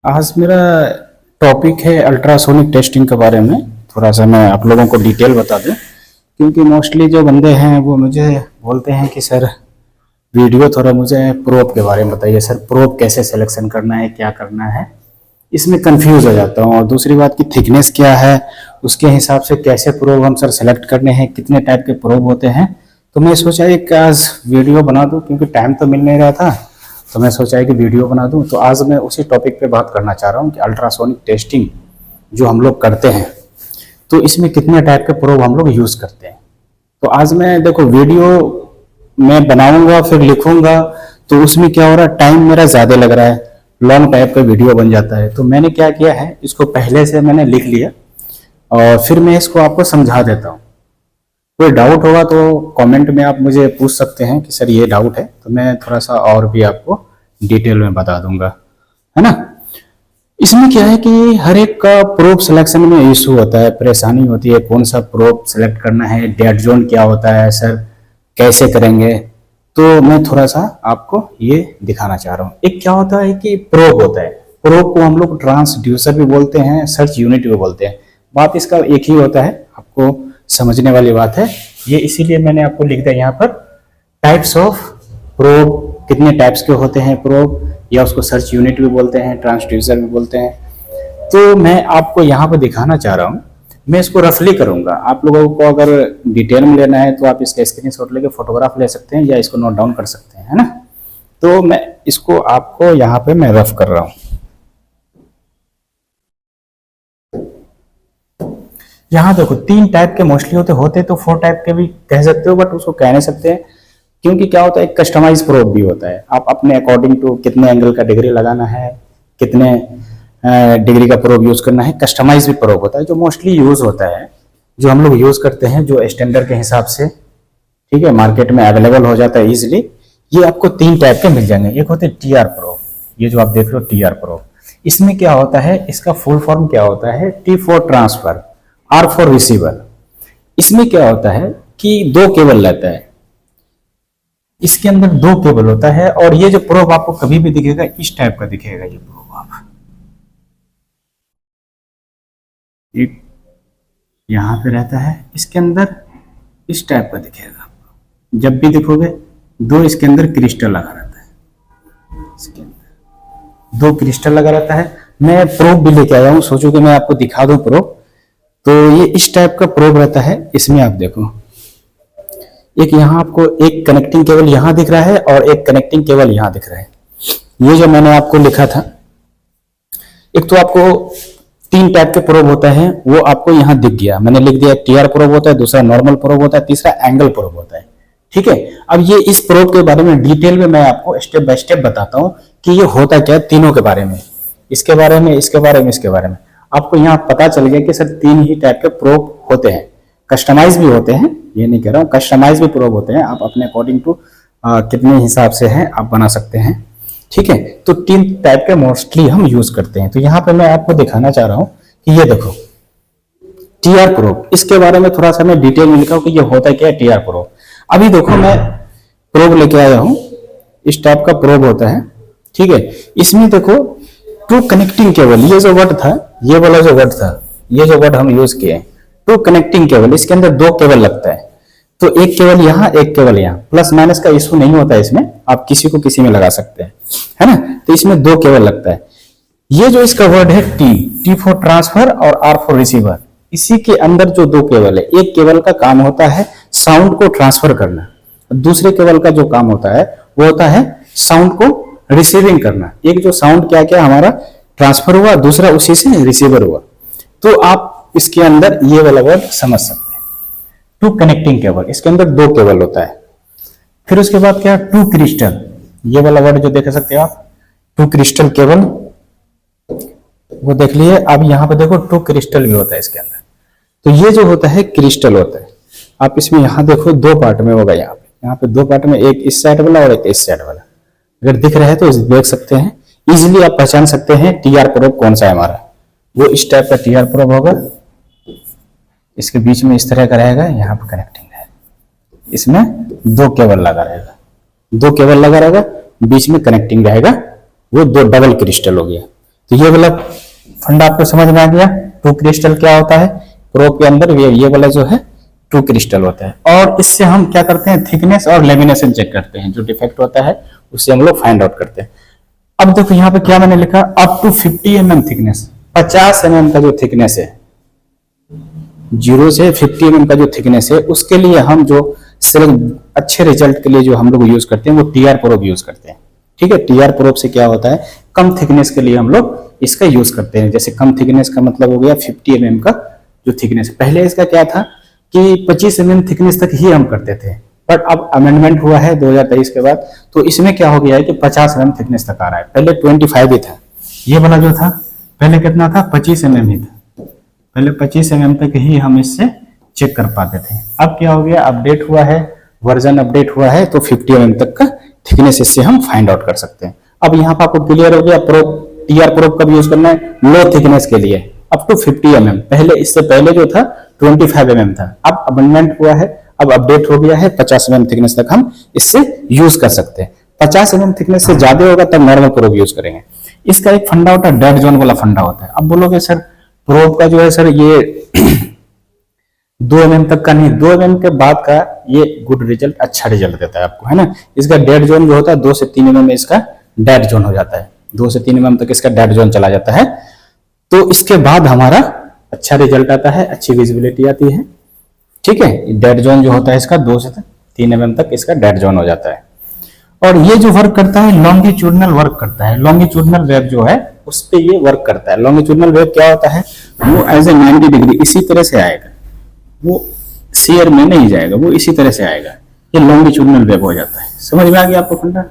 आज मेरा टॉपिक है अल्ट्रासोनिक टेस्टिंग के बारे में। थोड़ा सा मैं आप लोगों को डिटेल बता दूं, क्योंकि मोस्टली जो बंदे हैं वो मुझे बोलते हैं कि सर वीडियो थोड़ा मुझे प्रोब के बारे में बताइए। सर प्रोब कैसे सिलेक्शन करना है, क्या करना है, इसमें कंफ्यूज हो जाता हूँ। और दूसरी बात की थिकनेस क्या है, उसके हिसाब से कैसे प्रोब हम सर सेलेक्ट करने हैं, कितने टाइप के प्रोब होते हैं। तो मैं सोचा एक आज वीडियो बना दूं, क्योंकि टाइम तो मिल नहीं रहा था, तो मैं सोचा कि वीडियो बना दूं। तो आज मैं उसी टॉपिक पे बात करना चाह रहा हूं कि अल्ट्रासोनिक टेस्टिंग जो हम लोग करते हैं, तो इसमें कितने टाइप के प्रोब हम लोग यूज़ करते हैं। तो आज मैं देखो वीडियो मैं बनाऊंगा फिर लिखूंगा, तो उसमें क्या हो रहा है, टाइम मेरा ज़्यादा लग रहा है, लॉन्ग टाइप का वीडियो बन जाता है। तो मैंने क्या किया है, इसको पहले से मैंने लिख लिया और फिर मैं इसको आपको समझा देता हूँ। कोई डाउट होगा तो कमेंट में आप मुझे पूछ सकते हैं कि सर ये डाउट है, तो मैं थोड़ा सा और भी आपको डिटेल में बता दूंगा, है ना। इसमें क्या है कि हर एक का प्रोब सिलेक्शन में इशू होता है, परेशानी होती है, कौन सा प्रोब सिलेक्ट करना है, डेड जोन क्या होता है, सर कैसे करेंगे। तो मैं थोड़ा सा आपको ये दिखाना चाह रहा हूँ। एक क्या होता है कि प्रोब होता है, प्रोब को हम लोग ट्रांसड्यूसर भी बोलते हैं, सर्च यूनिट भी बोलते हैं। बात इसका एक ही होता है, आपको समझने वाली बात है ये, इसीलिए मैंने आपको लिख दिया यहाँ पर टाइप्स ऑफ प्रोब, कितने टाइप्स के होते हैं प्रोब, या उसको सर्च यूनिट भी बोलते हैं, ट्रांसड्यूसर भी बोलते हैं। तो मैं आपको यहाँ पर दिखाना चाह रहा हूँ, मैं इसको रफली करूंगा। आप लोगों को अगर डिटेल में लेना है तो आप इसका स्क्रीनशॉट लेके फोटोग्राफ ले सकते हैं या इसको नोट डाउन कर सकते हैं, है ना। तो मैं इसको आपको यहाँ पे मैं रफ कर रहा हूँ। यहाँ देखो तीन टाइप के मोस्टली होते तो 4 टाइप के भी कह सकते हो, बट उसको कह नहीं सकते हैं, क्योंकि क्या होता है एक कस्टमाइज प्रोब भी होता है। आप अपने अकॉर्डिंग टू कितने एंगल का डिग्री लगाना है, कितने डिग्री का प्रोब यूज करना है, कस्टमाइज भी प्रोब होता है जो मोस्टली यूज होता है, जो हम लोग यूज करते हैं, जो स्टैंडर्ड के हिसाब से ठीक है मार्केट में अवेलेबल हो जाता है इजिली। ये आपको 3 टाइप के मिल जाएंगे। एक होते हैं टीआर प्रोब, ये जो आप देख रहे हो टीआर प्रोब। इसमें क्या होता है, इसका फुल फॉर्म क्या होता है, T for transfer, R for receiver. इसमें क्या होता है कि 2 केबल रहता है, इसके अंदर 2 केबल होता है। और ये जो प्रोब आपको कभी भी दिखेगा इस टाइप का दिखेगा, ये प्रोब आप एक यहां पे रहता है, इसके अंदर इस टाइप का दिखेगा। जब भी देखोगे 2 इसके अंदर क्रिस्टल लगा रहता है, इसके अंदर 2 क्रिस्टल लगा रहता है। मैं प्रोब भी लेके आया हूं, सोचो कि मैं आपको दिखा दूं प्रोब। तो ये इस टाइप का प्रोब रहता है। इसमें आप देखो एक यहाँ आपको एक कनेक्टिंग केबल यहाँ दिख रहा है और एक कनेक्टिंग केबल यहाँ दिख रहा है। ये जो मैंने आपको लिखा था, एक तो आपको 3 टाइप के प्रोब होता है, वो आपको यहाँ दिख गया, मैंने लिख दिया। टीआर प्रोब होता है, दूसरा नॉर्मल प्रोब होता है, तीसरा एंगल प्रोब होता है, ठीक है। अब ये इस प्रोब के बारे में डिटेल में मैं आपको स्टेप बाय स्टेप बताता हूँ कि ये होता क्या है, तीनों के बारे में, इसके बारे में, इसके बारे में, इसके बारे में। आपको यहाँ पता चल गया कि सर 3 ही टाइप के प्रोब होते हैं। कस्टमाइज भी होते हैं, ये नहीं कह रहा हूँ, कस्टमाइज भी प्रोब होते हैं। आप अपने अकॉर्डिंग टू कितने हिसाब से हैं आप बना सकते हैं, ठीक है। तो 3 टाइप के मोस्टली हम यूज करते हैं। तो यहाँ पे मैं आपको दिखाना चाह रहा हूँ कि ये देखो टीआर प्रोब, इसके बारे में थोड़ा सा मैं डिटेल में लिखा हूँ कि ये होता क्या है टीआर प्रोब। अभी देखो मैं प्रोब लेके आया हूँ, इस टाइप का प्रोब होता है, ठीक है। इसमें देखो 2 कनेक्टिंग केबल, ये जो वर्ड था, ये वाला जो वर्ड था, ये जो वर्ड हम यूज किए, 2 कनेक्टिंग केबल, इसके अंदर 2 केबल लगता है। तो एक केबल यहाँ, एक केबल यहाँ, प्लस माइनस का इशू नहीं होता है इसमें, आप किसी को किसी में लगा सकते हैं, है ना। तो इसमें 2 केबल लगता है। ये जो इसका वर्ड है टी फॉर ट्रांसफर और आर फॉर रिसीवर, इसी के अंदर जो 2 केबल है, एक केबल का काम होता है साउंड को ट्रांसफर करना, दूसरे केबल का जो काम होता है वो होता है साउंड को रिसीविंग करना। एक जो साउंड क्या क्या हमारा ट्रांसफर हुआ, दूसरा उसी से रिसीवर हुआ। तो आप इसके अंदर ये वाला वर्ड समझ सकते हैं, 2 कनेक्टिंग केबल, इसके अंदर 2 केबल होता है। फिर उसके बाद क्या, 2 क्रिस्टल, ये वाला वर्ड जो देख सकते हो आप, 2 क्रिस्टल केबल, वो देख लिए। अब यहाँ पे देखो 2 क्रिस्टल भी होता है इसके अंदर। तो ये जो होता है क्रिस्टल होता है। आप इसमें यहाँ देखो 2 पार्ट में होगा, यहाँ पे 2 पार्ट में, एक इस साइड वाला और एक इस साइड वाला। अगर दिख रहा है तो देख सकते हैं, इजिली आप पहचान सकते हैं टीआर प्रोब कौन सा है हमारा। वो इस टाइप का टीआर प्रोब होगा, इसके बीच में इस तरह का रहेगा, यहाँ पर कनेक्टिंग है, इसमें 2 केबल लगा रहेगा, 2 केबल लगा रहेगा, बीच में कनेक्टिंग रहेगा, वो 2 डबल क्रिस्टल हो गया। तो ये वाला फंडा आपको समझ में आ गया। टू क्रिस्टल क्या होता है, प्रोब के अंदर ये वाला जो है टू क्रिस्टल होता है। और इससे हम क्या करते हैं, थिकनेस और लेमिनेशन चेक करते हैं, जो डिफेक्ट होता है उससे हम लोग फाइंड आउट करते हैं। अब देखो यहाँ पे क्या मैंने लिखा, up to 50 mm thickness, 50 mm का जो थिकनेस है, 0 से 50 mm का जो थिकनेस है, उसके लिए हम जो सिर्फ अच्छे रिजल्ट के लिए जो हम लोग यूज करते हैं वो टीआर प्रोब यूज करते हैं। ठीक है, टीआर प्रोब से क्या होता है, कम थिकनेस के लिए हम लोग इसका यूज करते हैं। जैसे कम थिकनेस का मतलब हो गया 50 mm का जो थिकनेस है। पहले इसका क्या था कि 25 mm थिकनेस तक ही हम करते थे, बट अब अमेंडमेंट हुआ है 2023 के बाद, तो इसमें क्या हो गया है कि 50 mm थिकनेस तक आ रहा है। पहले 25 ही था, ये वाला जो था पहले कितना था, 25 mm ही था। पहले 25 mm तक ही हम इससे चेक कर पाते थे। अब क्या हो गया, अपडेट हुआ है, वर्जन अपडेट हुआ है, तो 50 mm तक का थिकनेस इससे हम फाइंड आउट कर सकते हैं। अब यहाँ पर आपको क्लियर हो गया प्रोब, टीआर प्रोब कब यूज करना है, लो थिकनेस के लिए अप टू 50 mm। पहले इससे पहले जो था 25 mm था, अब अमेंडमेंट हुआ है, अब अपडेट हो गया है, 50 mm थिकनेस तक हम इससे यूज कर सकते हैं। 50 mm थिकनेस से ज्यादा होगा तब नॉर्मल प्रोब यूज करेंगे। इसका एक फंडा होता है, डेड जोन वाला फंडा होता है। अब बोलोगे सर प्रोब का जो है सर ये 2 mm तक का नहीं, 2 mm के बाद का ये गुड रिजल्ट, अच्छा रिजल्ट देता है आपको, है ना। इसका डेड जोन जो होता है 2 से 3 mm में इसका डेड जोन हो जाता है, 2 से 3 mm तक इसका डेड जोन चला जाता है। तो इसके बाद हमारा अच्छा रिजल्ट आता है, अच्छी विजिबिलिटी आती है। ठीक है, डेड जोन जो होता है इसका 2 से 3 mm तक इसका डेड जोन हो जाता है। और ये जो वर्क करता है लॉन्गिट्यूडनल वर्क करता है, लॉन्गिट्यूडनल वेव जो है उस पे ये वर्क करता है। लॉन्गिट्यूडनल वेव क्या होता है, वो एज ए 90 डिग्री इसी तरह से आएगा, वो शेयर में नहीं जाएगा, वो इसी तरह से आएगा। ये लॉन्गिट्यूडनल वेव हो जाता है। समझ में आ गया आपको फंडा,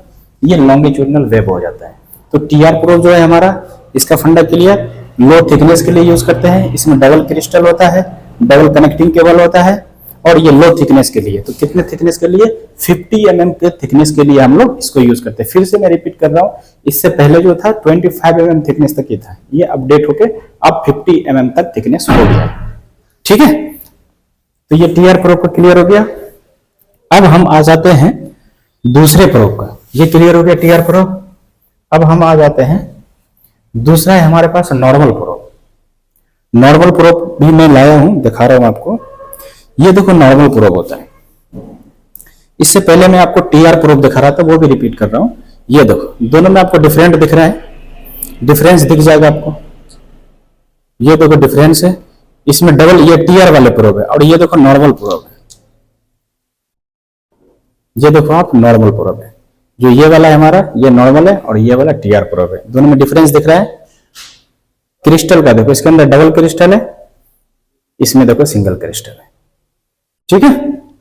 ये लॉन्गिट्यूडनल वेव हो जाता है। तो टीआर प्रोब जो है हमारा, इसका फंडा क्लियर, लो थिकनेस के लिए यूज करते हैं। इसमें डबल क्रिस्टल होता है, डबल कनेक्टिंग केबल होता है, और ये लो थिकनेस के लिए, तो कितने थिकनेस के लिए, 50 mm के थिकनेस के लिए हम लोग इसको यूज करते हैं। फिर से मैं रिपीट कर रहा हूँ, इससे पहले जो था 25 mm थिकनेस तक ही था, ये अपडेट होके अब 50 mm तक थिकनेस हो गया। ठीक है, तो ये टीआर प्रोब का क्लियर हो गया। अब हम आ जाते हैं दूसरे प्रोब का, ये क्लियर हो गया टीआर प्रोब। अब हम आ जाते हैं दूसरा है हमारे पास नॉर्मल प्रोब। नॉर्मल प्रोब भी मैं लाया हूं, दिखा रहा हूं आपको। ये देखो नॉर्मल प्रोब होता है। इससे पहले मैं आपको टीआर प्रोब दिखा रहा था, वो भी रिपीट कर रहा हूं। ये देखो दोनों में आपको डिफरेंट दिख रहा है, डिफरेंस दिख जाएगा आपको। ये देखो डिफरेंस है, इसमें डबल, ये टीआर वाले प्रोब है, और ये देखो नॉर्मल प्रोब है। ये देखो आप नॉर्मल प्रोब है, जो ये वाला है हमारा, ये नॉर्मल है, और ये वाला टीआर प्रोब है। दोनों में डिफरेंस दिख रहा है। क्रिस्टल का देखो, इसके अंदर डबल क्रिस्टल है, इसमें देखो सिंगल क्रिस्टल है। ठीक है,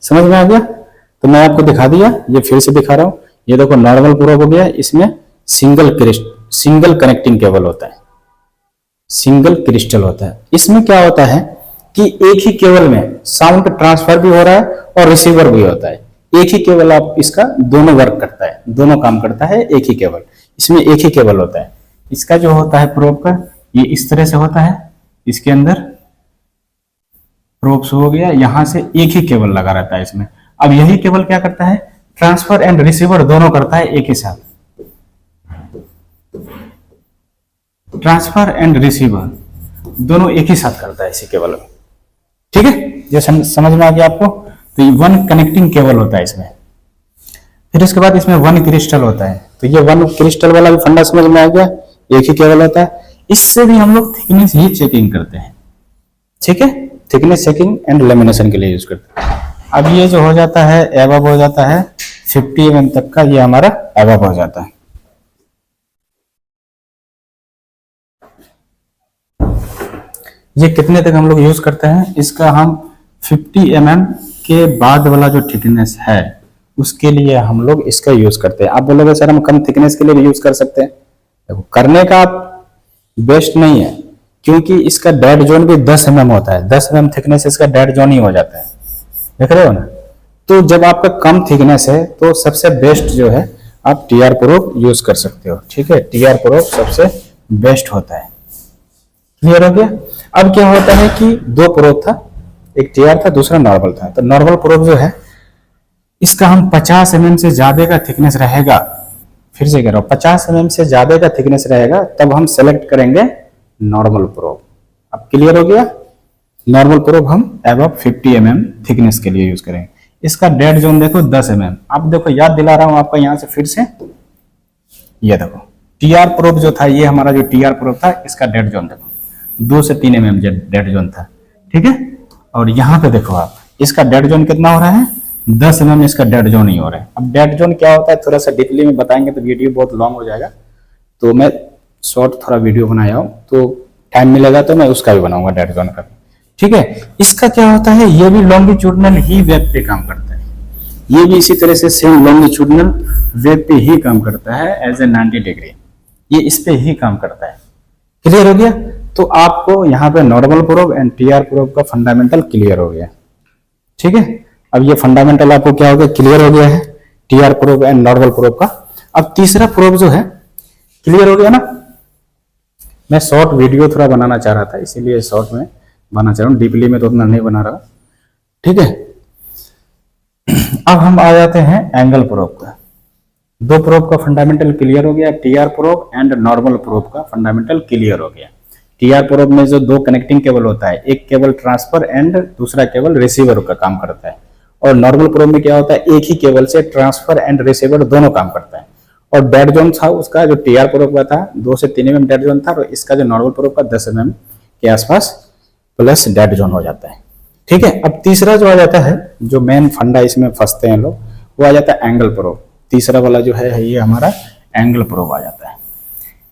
समझ में आ गया। तो मैं आपको दिखा दिया, ये फिर से दिखा रहा हूं। ये देखो नॉर्मल प्रोब हो गया, इसमें सिंगल कनेक्टिंग केबल होता है, सिंगल क्रिस्टल होता है। इसमें क्या होता है कि एक ही केबल में साउंड ट्रांसफर भी हो रहा है और रिसीवर भी होता है। एक ही केबल आप इसका दोनों वर्क करता है, दोनों काम करता है एक ही केबल। इसमें एक ही केबल होता है। इसका जो होता है प्रोब का, ये इस तरह से होता है। इसके अंदर प्रोब्स हो गया, यहां से एक ही केबल लगा रहता है इसमें। अब यही केबल क्या करता है, ट्रांसफर एंड रिसीवर दोनों करता है एक ही साथ। ट्रांसफर एंड रिसीवर दोनों एक ही साथ करता है इसी केबल में। ठीक है, ये समझ में आ गया आपको। तो ये वन कनेक्टिंग केबल होता है इसमें। फिर उसके बाद इसमें वन क्रिस्टल होता है। तो ये वन क्रिस्टल वाला भी फंडा समझ में आ गया, एक ही केबल होता है। इससे भी हम लोग थिकनेस ही चेकिंग करते हैं। ठीक है, थिकनेस चेकिंग एंड लेमिनेशन के लिए यूज करते हैं। अब ये जो हो जाता है एबव हो जाता है 50 mm तक का, ये हमारा एबव हो जाता है। ये कितने तक हम लोग यूज करते हैं, इसका हम 50 mm के बाद वाला जो थिकनेस है उसके लिए हम लोग इसका यूज करते हैं। आप बोलोगे सर हम कम थिकनेस के लिए भी यूज कर सकते हैं। देखो करने का बेस्ट नहीं है, क्योंकि इसका डेड जोन भी 10 mm होता है। 10 mm थिकनेस इसका डेड जोन ही हो जाता है, देख रहे हो ना। तो जब आपका कम थिकनेस है तो सबसे बेस्ट जो है आप टीआर प्रोब यूज कर सकते हो। ठीक है, टीआर प्रोब सबसे बेस्ट होता है। क्लियर हो गया। अब क्या होता है कि दो प्रोब था, एक टीआर था, दूसरा नॉर्मल था। तो नॉर्मल प्रोब जो है इसका हम 50 mm से ज्यादा का थिकनेस रहेगा फिर से कह रहा हूँ 50 mm से ज्यादा का थिकनेस रहेगा तब हम सेलेक्ट करेंगे नॉर्मल प्रोब। अब क्लियर हो गया। नॉर्मल प्रोब हम अबव 50 mm थिकनेस के लिए यूज करेंगे। इसका डेड जोन देखो 10 mm। अब देखो याद दिला रहा हूं आपका यहाँ से फिर से, ये देखो टीआर प्रोब जो था, ये हमारा जो टीआर प्रोब था इसका डेड जोन देखो 2 से 3 mm डेड जोन था, ठीक है। और यहाँ पे देखो आप इसका डेड जोन कितना हो रहा है, 10 mm इसका डेड जोन ही हो रहा है। अब डेड जोन क्या होता है थोड़ा सा डीपली में बताएंगे तो वीडियो बहुत लॉन्ग हो जाएगा, तो मैं शॉर्ट थोड़ा वीडियो बनाया हूं, तो टाइम मिलेगा तो मैं उसका भी बनाऊंगा डेड जोन का, ठीक है। इसका क्या होता है, ये भी लॉन्गिट्यूडनल ही वेब पे काम करता है, ये भी इसी तरह से सेम लॉन्गिट्यूडनल वेब पे ही काम करता है एज ए 90 डिग्री, ये इस पे ही काम करता है। क्लियर हो गया। तो आपको यहाँ पे normal probe and TR probe का फंडामेंटल क्लियर हो गया, ठीक है। अब ये फंडामेंटल आपको क्या हो गया, क्लियर हो गया है TR probe and normal probe का। अब तीसरा प्रोब जो है क्लियर हो गया ना। मैं शॉर्ट वीडियो थोड़ा बनाना चाह रहा था, इसीलिए शॉर्ट में बनाना चाह रहा हूँ, डीपली में तो उतना नहीं बना रहा, ठीक है। अब हम आ जाते हैं एंगल प्रोब का। दो प्रोब का फंडामेंटल क्लियर हो गया, TR probe and normal probe का फंडामेंटल क्लियर हो गया। टीआर प्रोब में जो दो कनेक्टिंग केबल होता है, एक केबल ट्रांसफर एंड दूसरा केबल रिसीवर का काम करता है, और नॉर्मल प्रोब में क्या होता है, एक ही केबल से ट्रांसफर एंड रिसीवर दोनों काम करता है। और डेड जोन था उसका जो टीआर प्रोब का था 2 से 3 mm डेड जोन था, और इसका जो नॉर्मल प्रोब का 10 mm के आसपास प्लस डेड जोन हो जाता है, ठीक है। अब तीसरा जो आ जाता है, जो मेन फंडा इसमें फंसते हैं लोग, वो आ जाता है एंगल प्रोब। तीसरा वाला जो है ये हमारा एंगल प्रोब आ जाता है।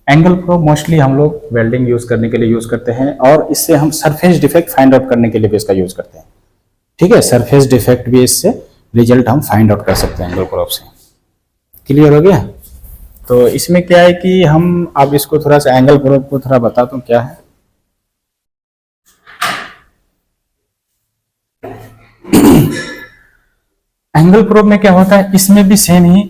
एंगल प्रोब मोस्टली हम लोग वेल्डिंग यूज करने के लिए यूज करते हैं, और इससे हम सरफेस डिफेक्ट फाइंड आउट करने के लिए भी इसका यूज करते हैं, ठीक है। सरफेस डिफेक्ट भी इससे रिजल्ट हम फाइंड आउट कर सकते हैं एंगल प्रोब से। क्लियर हो गया। तो इसमें क्या है कि हम अब इसको थोड़ा सा एंगल प्रोब को थोड़ा बता दूं क्या है। एंगल प्रोब में क्या होता है, इसमें भी सेम ही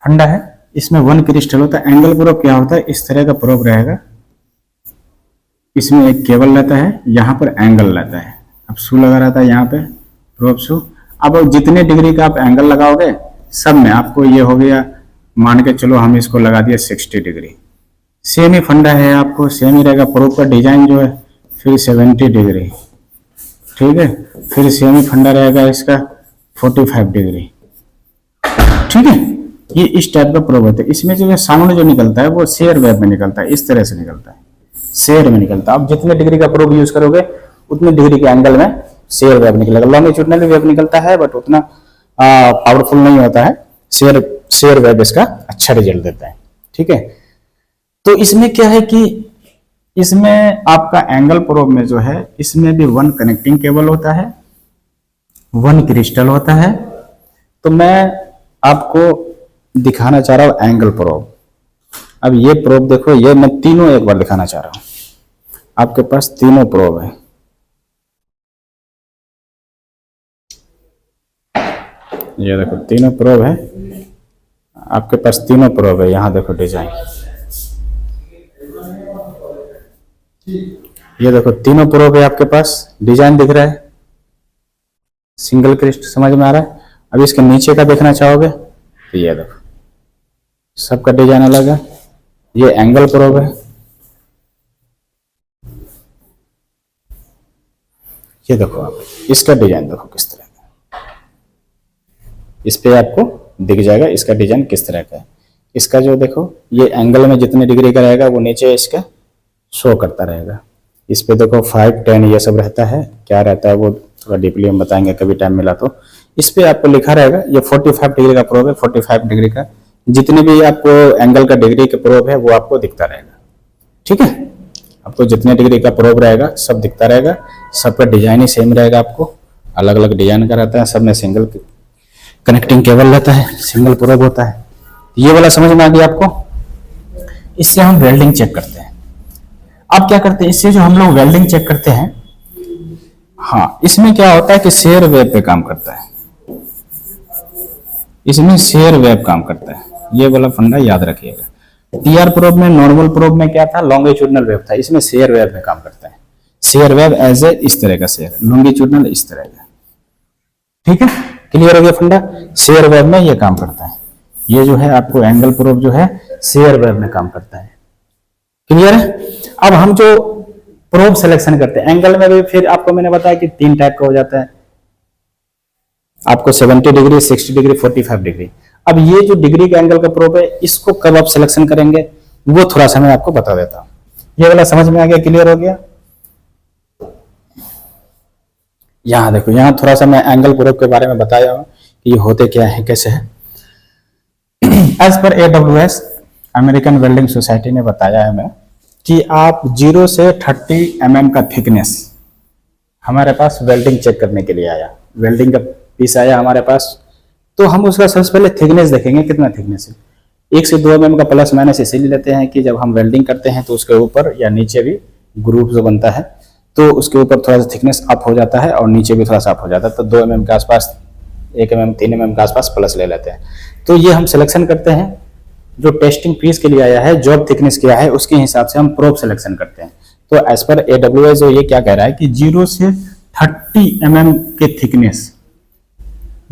फंडा है, इसमें 1 क्रिस्टल होता है। एंगल प्रोब क्या होता है, इस तरह का प्रोब रहेगा, इसमें एक केबल रहता है, यहाँ पर एंगल रहता है। अब शू लगा रहता है यहाँ पे प्रोब शू। अब जितने डिग्री का आप एंगल लगाओगे सब में आपको ये हो गया, मान के चलो हम इसको लगा दिया 60 डिग्री। सेम ही फंडा है, आपको सेम ही रहेगा। प्रोब का डिजाइन जो है फिर 70 डिग्री, ठीक है। फिर सेम ही फंडा रहेगा इसका 45 डिग्री, ठीक है। ये इस टाइप का प्रोब होता है। इसमें जो साउंड जो निकलता है वो शेयर वेव में निकलता है, इस तरह से निकलता है, शेयर में निकलता है। आप जितने डिग्री का प्रोब यूज करोगे उतने डिग्री के एंगल में शेयर वेव निकलेगा। लॉन्गिट्यूडनल वेव निकलता है बट उतना पावरफुल नहीं होता है। शेयर वेव इसका अच्छा रिजल्ट देता है, ठीक है। तो इसमें क्या है कि इसमें आपका एंगल प्रोब में जो है, इसमें भी 1 कनेक्टिंग केबल होता है, 1 क्रिस्टल होता है। तो मैं आपको दिखाना चाह रहा हूं एंगल प्रोब। अब ये प्रोब देखो, ये मैं तीनों एक बार दिखाना चाह रहा हूं। आपके पास तीनों प्रोब है, ये देखो तीनों प्रोब है आपके पास, तीनों प्रोब है। यहां देखो डिजाइन, ये देखो तीनों प्रोब है आपके पास, डिजाइन दिख रहा है, सिंगल क्रिस्ट समझ में आ रहा है। अब इसके नीचे का देखना चाहोगे तो ये देखो सबका डिजाइन अलग है। ये एंगल प्रोब है, ये देखो आप इसका डिजाइन देखो किस तरह का, इस पे आपको दिख जाएगा इसका डिजाइन किस तरह का है। इसका जो देखो ये एंगल में जितने डिग्री का रहेगा वो नीचे इसका शो करता रहेगा। इस पे देखो 5, 10 ये सब रहता है, क्या रहता है वो थोड़ा डीपली हम बताएंगे कभी टाइम मिला तो। इस पे आपको लिखा रहेगा ये 45 डिग्री का प्रोब है, 45 डिग्री का जितने भी आपको एंगल का डिग्री का प्रोब है वो आपको दिखता रहेगा, ठीक है। आपको जितने डिग्री का प्रोब रहेगा सब दिखता रहेगा, सबका डिजाइन ही सेम रहेगा, आपको अलग अलग डिजाइन का रहता है, सब में सिंगल कनेक्टिंग केबल रहता है, सिंगल प्रोब होता है। ये वाला समझ में आ गया आपको। इससे हम वेल्डिंग चेक करते हैं। अब क्या करते हैं, इससे जो हम लोग वेल्डिंग चेक करते हैं, हाँ इसमें क्या होता है कि शेयर वेव पे काम करता है, इसमें शेयर वेव काम करता है। ये वाला फंडा याद रखिएगा। टीआर प्रोब में, नॉर्मल प्रोब में क्या था, लॉन्गिट्यूडनल वेव था, इसमें शेयर वेव में काम करता है। शेयर वेव एज ए इस तरह का शेयर, लॉन्गिट्यूडनल इस तरह का, ठीक है। क्लियर हो गया फंडा। शेयर वेव में ये काम करता है। ये जो है आपको एंगल प्रोब जो है शेयर वेव में काम करता है। क्लियर है? अब हम जो प्रोब सिलेक्शन करते हैं एंगल में भी फिर आपको मैंने बताया कि 3 टाइप का हो जाता है, आपको 70 डिग्री, 60 डिग्री, 45 डिग्री। अब ये जो डिग्री का एंगल का प्रोब है इसको कब आप सिलेक्शन करेंगे वो थोड़ा सा मैं आपको बता देता हूं। ये वाला समझ में आ गया? क्लियर हो गया? यहां देखो, यहां थोड़ा सा मैं एंगल प्रोब के बारे में बताया हूं कि ये होते क्या है, कैसे है। As per AWS American welding society ने बताया है हमें कि आप 0 से 30 mm का थिकनेस हमारे पास वेल्डिंग चेक करने के लिए आया, वेल्डिंग का पीस आया हमारे पास, तो हम उसका सबसे पहले थिकनेस देखेंगे कितना थिकनेस है। 1 से 2 mm का प्लस माइनस इसीलिए लेते हैं कि जब हम वेल्डिंग करते हैं तो उसके ऊपर या नीचे भी ग्रुप जो बनता है तो उसके ऊपर थोड़ा सा थिकनेस अप हो जाता है और नीचे भी थोड़ा सा अप हो जाता है, तो 2 mm के आसपास, 1 mm 3 mm के आसपास प्लस ले लेते हैं। तो ये हम सिलेक्शन करते हैं जो टेस्टिंग पीस के लिए आया है, जॉब थिकनेस क्या है उसके हिसाब से हम प्रोब सिलेक्शन करते हैं। तो एज पर AWS ये क्या कह रहा है कि 0 से 30 mm के थिकनेस,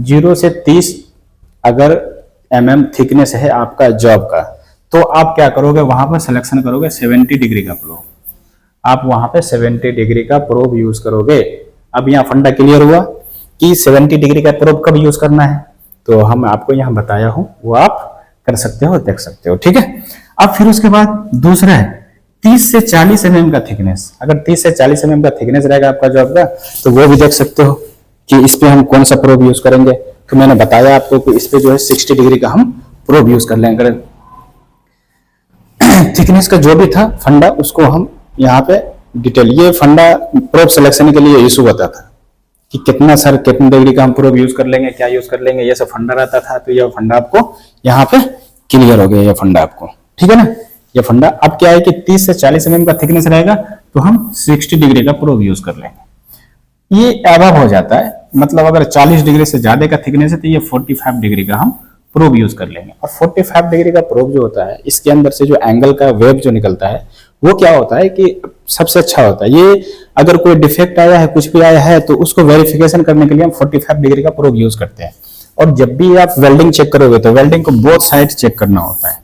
0 से 30 अगर mm थिकनेस है आपका जॉब का, तो आप क्या करोगे वहां पर सिलेक्शन करोगे 70 डिग्री का प्रोब। आप वहां पे 70 डिग्री का प्रोब यूज करोगे। अब यहाँ फंडा क्लियर हुआ कि 70 डिग्री का प्रोब कब यूज करना है, तो हम आपको यहाँ बताया हूं, वो आप कर सकते हो, देख सकते हो। ठीक है। अब फिर उसके बाद दूसरा है 30 से 40 mm का थिकनेस। अगर 30 से 40 mm का थिकनेस रहेगा आपका जॉब का तो वो भी देख सकते हो कि इस पे हम कौन सा प्रोब यूज करेंगे। तो मैंने बताया आपको कि इस पे जो है 60 डिग्री का हम प्रोब यूज कर लेंगे। थिकनेस का जो भी था फंडा उसको हम यहाँ पे डिटेल, ये फंडा प्रोब सिलेक्शन के लिए इशू होता था कि कितना सर कितने डिग्री का हम प्रोब यूज कर लेंगे, क्या यूज कर लेंगे, ये सब फंडा रहता था। तो ये फंडा आपको यहाँ पे क्लियर हो गया, ये फंडा आपको, ठीक है ना। ये फंडा अब क्या है कि 30 से 40 mm का थिकनेस रहेगा तो हम 60 डिग्री का प्रोब यूज कर लेंगे। ये एबव हो जाता है, मतलब अगर 40 डिग्री से ज्यादा का थिकनेस है तो ये 45 डिग्री का हम प्रोब यूज कर लेंगे। और 45 डिग्री का प्रोब जो होता है इसके अंदर से जो एंगल का वेव जो निकलता है वो क्या होता है कि सबसे अच्छा होता है। ये अगर कोई डिफेक्ट आया है, कुछ भी आया है, तो उसको वेरिफिकेशन करने के लिए हम 45 डिग्री का प्रोब यूज करते हैं। और जब भी आप वेल्डिंग चेक करोगे तो वेल्डिंग को बोथ साइड चेक करना होता है।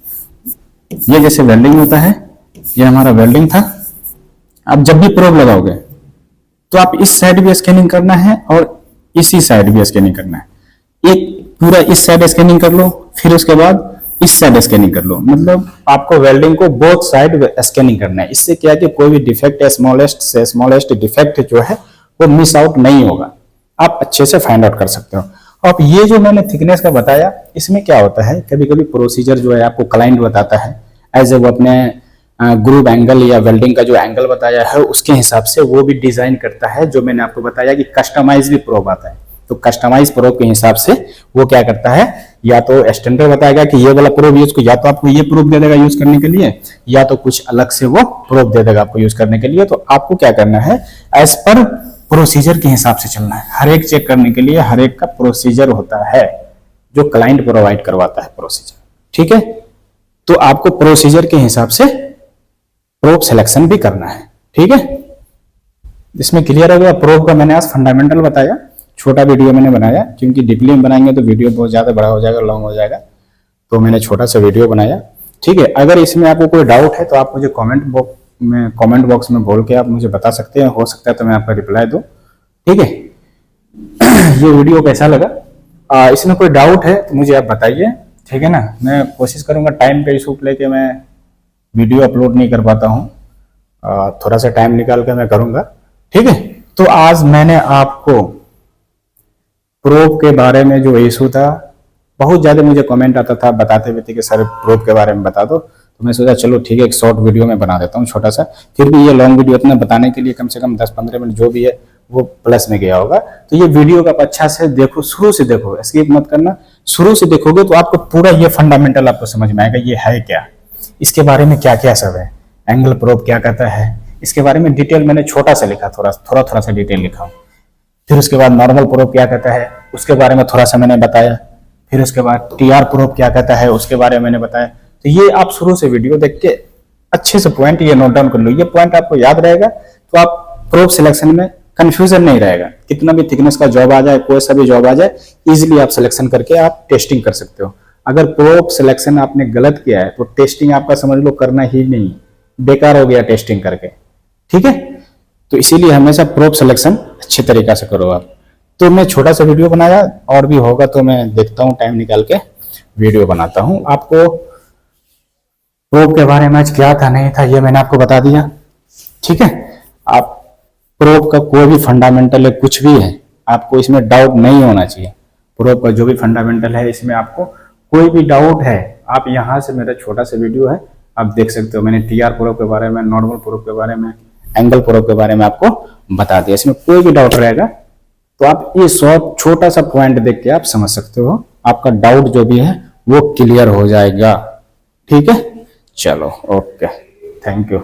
ये जैसे वेल्डिंग होता है, ये हमारा वेल्डिंग था। अब जब भी प्रोब लगाओगे तो आप इस साइड भी स्कैनिंग करना है और इसी साइड भी स्कैनिंग करना है। एक पूरा इस साइड स्कैनिंग कर लो, फिर उसके बाद इस साइड स्कैनिंग कर लो, मतलब आपको वेल्डिंग को बोथ साइड स्कैनिंग करना है। इससे क्या है कि कोई भी डिफेक्ट, स्मॉलेस्ट से स्मॉलेस्ट डिफेक्ट जो है वो मिस आउट नहीं होगा, आप अच्छे से फाइंड आउट कर सकते हो। अब ये जो मैंने थिकनेस का बताया, इसमें क्या होता है कभी कभी प्रोसीजर जो है आपको क्लाइंट बताता है एज ए वो अपने ग्रुप एंगल या वेल्डिंग का जो एंगल बताया है उसके हिसाब से वो भी डिजाइन करता है। जो मैंने आपको बताया कि कस्टमाइज भी प्रोब आता है, तो कस्टमाइज प्रोब के हिसाब से वो क्या करता है, या तो स्टैंडर्ड बताएगा कि ये वाला प्रोब यूज को, या तो आपको ये प्रोब दे देगा यूज करने के लिए, या तो कुछ अलग से वो प्रोब दे देगा आपको यूज करने के लिए। तो आपको क्या करना है, एज पर प्रोसीजर के हिसाब से चलना है। हर एक चेक करने के लिए हर एक का प्रोसीजर होता है जो क्लाइंट प्रोवाइड करवाता है प्रोसीजर, ठीक है। तो आपको प्रोसीजर के हिसाब से प्रोब सिलेक्शन भी करना है, ठीक है। इसमें क्लियर हो गया। प्रोब का मैंने आज फंडामेंटल बताया, छोटा वीडियो मैंने बनाया क्योंकि डीपली में बनाएंगे तो वीडियो बहुत ज्यादा बड़ा हो जाएगा, लॉन्ग हो जाएगा, तो मैंने छोटा सा वीडियो बनाया, ठीक है। अगर इसमें आपको कोई डाउट है तो आप मुझे कमेंट बॉक्स में बोल के आप मुझे बता सकते हैं, हो सकता है तो मैं आपका रिप्लाई दूं, ठीक है। ये वीडियो कैसा लगा, इसमें कोई डाउट है तो मुझे आप बताइए, ठीक है ना। मैं कोशिश करूंगा, टाइम का इशू लेके मैं वीडियो अपलोड नहीं कर पाता हूँ, थोड़ा सा टाइम निकाल के मैं करूंगा, ठीक है। तो आज मैंने आपको प्रोब के बारे में जो इशू था, बहुत ज्यादा मुझे कमेंट आता था बताते हुए थे कि सर प्रोब के बारे में बता दो, तो मैं सोचा चलो ठीक है एक शॉर्ट वीडियो में बना देता हूँ छोटा सा। फिर भी ये लॉन्ग वीडियो इतना बताने के लिए कम से कम 10-15 मिनट जो भी है वो प्लस में गया होगा। तो ये वीडियो का अच्छा से देखो, शुरू से देखो, स्किप मत करना। शुरू से देखोगे तो आपको पूरा ये फंडामेंटल आपको समझ में आएगा, ये है क्या, इसके बारे में क्या क्या सब है, एंगल प्रोब क्या कहता है, इसके बारे में डिटेल मैंने छोटा सा लिखा, थोड़ा सा डिटेल लिखा हूँ। फिर उसके बाद नॉर्मल प्रोब क्या कहता है उसके बारे में थोड़ा सा मैंने बताया। फिर उसके बाद टीआर प्रोब क्या कहता है उसके बारे में मैंने बताया। तो ये आप शुरू से वीडियो देख के अच्छे से पॉइंट ये नोट डाउन कर लो, ये पॉइंट आपको याद रहेगा तो आप प्रोब सिलेक्शन में कंफ्यूजन नहीं रहेगा। कितना भी थिकनेस का जॉब आ जाए, कोई सा भी जॉब आ जाए, इजीली आप सिलेक्शन करके आप टेस्टिंग कर सकते हो। अगर प्रोब सिलेक्शन आपने गलत किया है तो टेस्टिंग आपका समझ लो करना ही नहीं, बेकार हो गया टेस्टिंग करके। ठीक है, तो इसीलिए हमेशा प्रोब सिलेक्शन अच्छे तरीका से करो आप। तो मैं छोटा सा वीडियो बनाया, और भी होगा तो मैं देखता हूँ टाइम निकाल के वीडियो बनाता हूँ। आपको प्रोब के बारे में आज क्या था नहीं था ये मैंने आपको बता दिया। ठीक है, आप प्रोब का कोई भी फंडामेंटल है कुछ भी है, आपको इसमें डाउट नहीं होना चाहिए। प्रोब का जो भी फंडामेंटल है इसमें आपको कोई भी डाउट है, आप यहाँ से, मेरा छोटा सा वीडियो है आप देख सकते हो। मैंने टीआर प्रोब के बारे में, नॉर्मल प्रोब के बारे में, एंगल प्रोब के बारे में आपको बता दिया। इसमें कोई भी डाउट रहेगा तो आप ये छोटा सा पॉइंट देख के आप समझ सकते हो, आपका डाउट जो भी है वो क्लियर हो जाएगा। ठीक है, चलो ओके, थैंक यू।